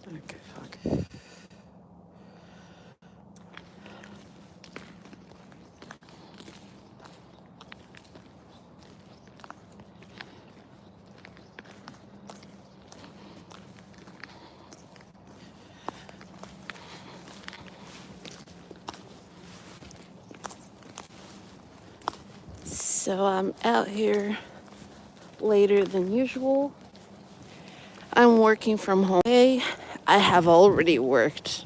Okay, fuck. So I'm out here later than usual. I'm working from home. I have already worked.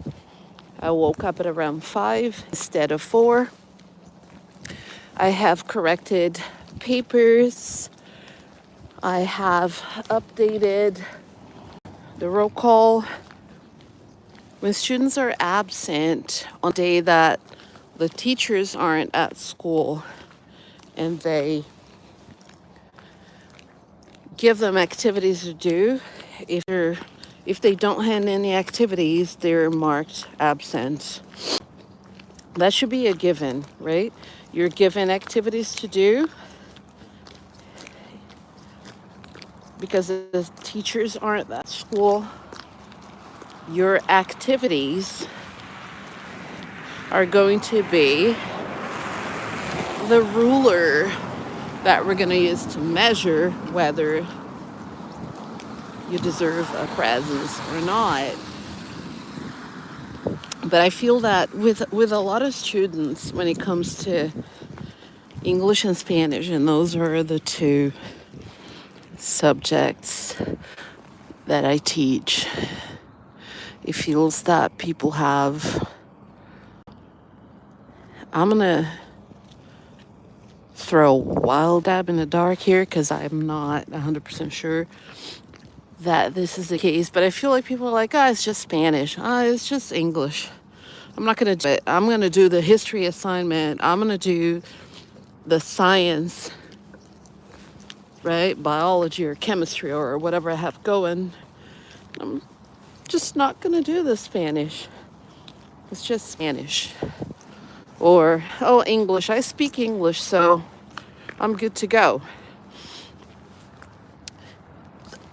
I woke up at around 5 instead of 4. I have corrected papers. I have updated the roll call. When students are absent on a day that the teachers aren't at school and they give them activities to do, if they don't hand in the activities, they're marked absent. That should be a given, right? You're given activities to do because the teachers aren't at school. Your activities are going to be the ruler that we're going to use to measure whether you deserve a presence or not. But I feel that with a lot of students, when it comes to English and Spanish, and those are the two subjects that I teach, it feels that people have, I'm going to throw a wild dab in the dark here because I'm not 100% sure that this is the case, but I feel like people are like, it's just Spanish. It's just English. I'm not going to do it. I'm going to do the history assignment. I'm going to do the science, right? Biology or chemistry or whatever I have going. I'm just not going to do the Spanish. It's just Spanish. Or, English. I speak English, so I'm good to go.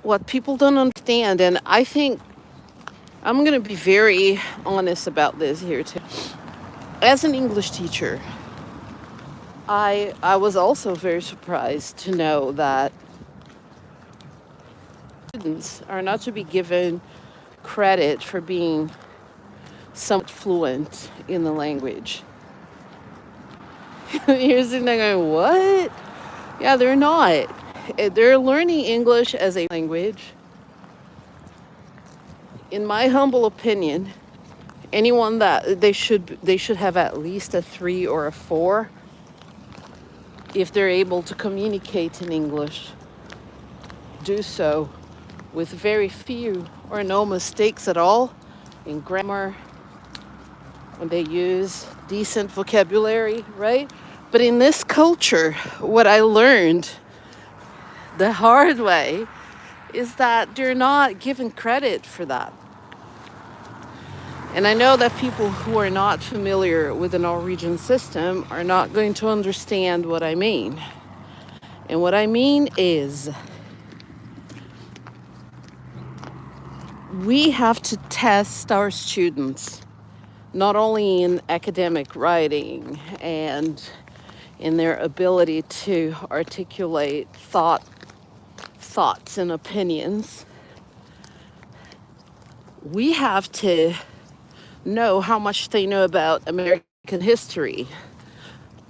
What people don't understand, and I think I'm going to be very honest about this here too. As an English teacher, I was also very surprised to know that students are not to be given credit for being somewhat fluent in the language. Here's the thing, going, what? Yeah, they're not. They're learning English as a language. In my humble opinion, anyone that they should have at least a 3 or a 4 if they're able to communicate in English. Do so with very few or no mistakes at all in grammar, when they use decent vocabulary, right? But in this culture, what I learned the hard way is that they're not given credit for that. And I know that people who are not familiar with the Norwegian system are not going to understand what I mean. And what I mean is, we have to test our students, not only in academic writing and in their ability to articulate thoughts and opinions. We have to know how much they know about American history,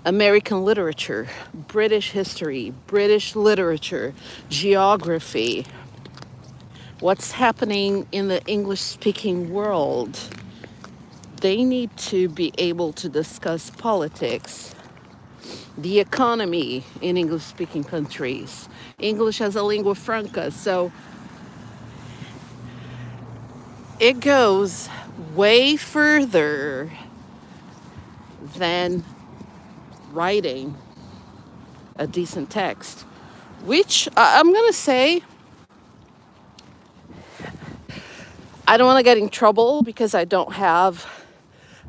American literature, British history, British literature, geography, what's happening in the English-speaking world. They need to be able to discuss politics, the economy in English-speaking countries, English as a lingua franca. So it goes way further than writing a decent text, which I'm going to say, I don't want to get in trouble because I don't have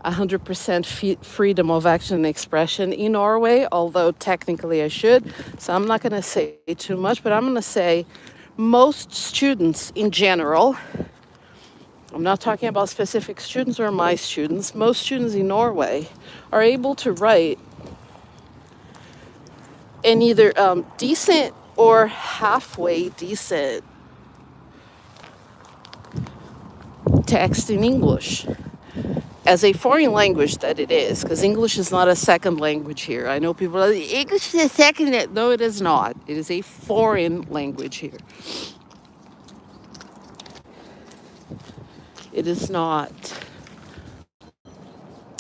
100% freedom of action and expression in Norway, although technically I should. So I'm not going to say too much, but I'm going to say most students in general I'm not talking about specific students or my students. Most students in Norway are able to write in either decent or halfway decent text in English as a foreign language that it is, because English is not a second language here. I know people are like, English is a second. No, it is not. It is a foreign language here. It is not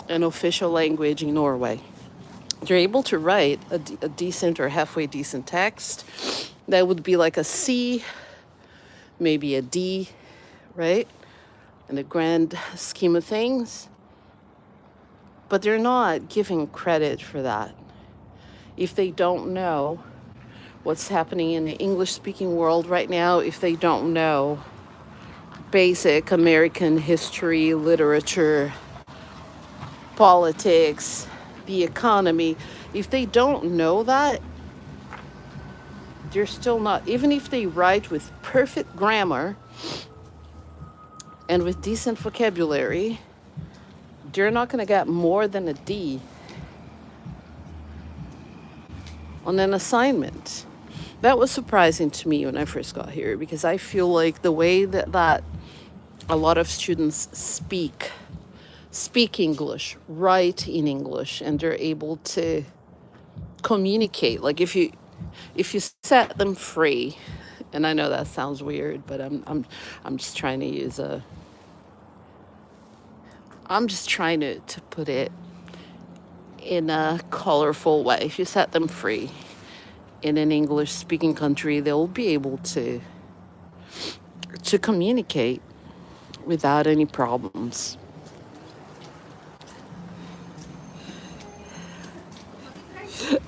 an official language in Norway. You're able to write a decent or halfway decent text. That would be like a C, maybe a D, right? In the grand scheme of things. But they're not giving credit for that. If they don't know what's happening in the English speaking world right now, if they don't know basic American history, literature, politics, the economy, if they don't know that, they're still not, even if they write with perfect grammar and with decent vocabulary, they're not going to get more than a D on an assignment. That was surprising to me when I first got here, because I feel like the way that a lot of students speak English, write in English, and they're able to communicate. Like if you set them free, and I know that sounds weird, but I'm just trying to use a I'm just trying to put it in a colorful way. If you set them free in an English speaking country, they'll be able to communicate without any problems.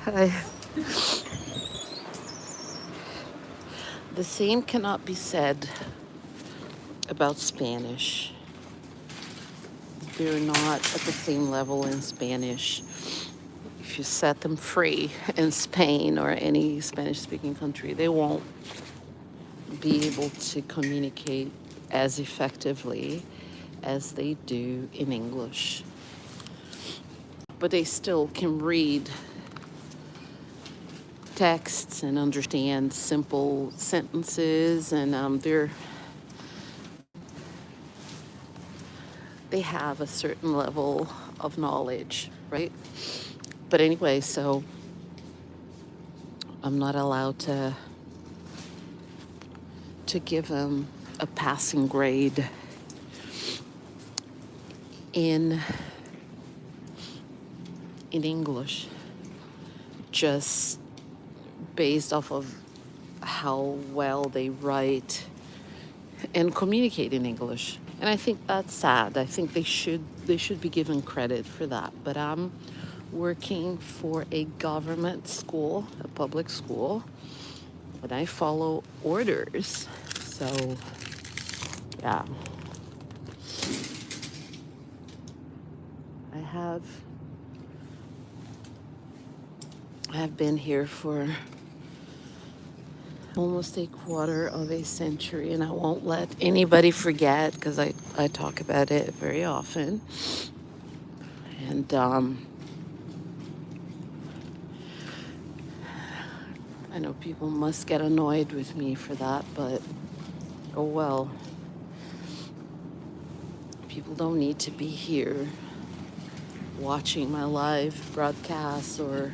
I, the same cannot be said about Spanish. They're not at the same level in Spanish. If you set them free in Spain or any Spanish-speaking country, they won't be able to communicate as effectively as they do in English. But they still can read texts and understand simple sentences, and they have a certain level of knowledge, right? But anyway, so I'm not allowed to give them a passing grade in English, just based off of how well they write and communicate in English. And I think that's sad. I think they should be given credit for that. But I'm working for a government school, a public school, and I follow orders. So, yeah. I have been here for almost a quarter of a century, and I won't let anybody forget, because I talk about it very often. And I know people must get annoyed with me for that, but oh well. People don't need to be here watching my live broadcasts or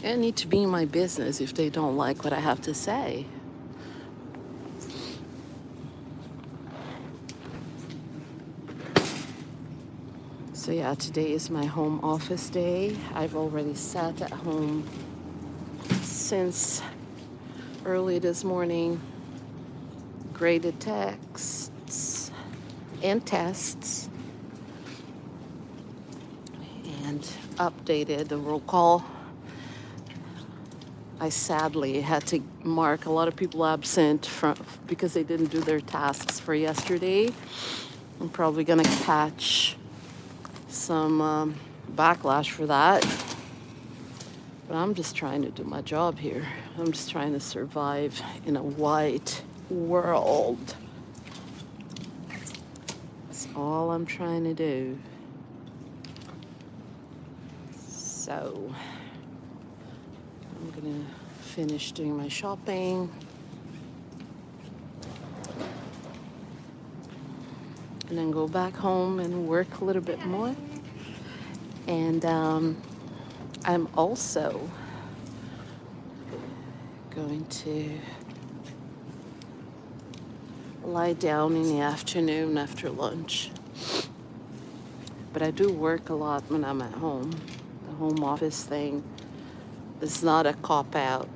need to be in my business if they don't like what I have to say. So yeah, today is my home office day. I've already sat at home since early this morning, graded texts and tests, and updated the roll call. I sadly had to mark a lot of people absent because they didn't do their tasks for yesterday. I'm probably gonna catch some backlash for that. But I'm just trying to do my job here. I'm just trying to survive in a white world. all I'm trying to do. So I'm gonna finish doing my shopping and then go back home and work a little bit more. And I'm also going to lie down in the afternoon after lunch. But I do work a lot when I'm at home. The home office thing is not a cop-out.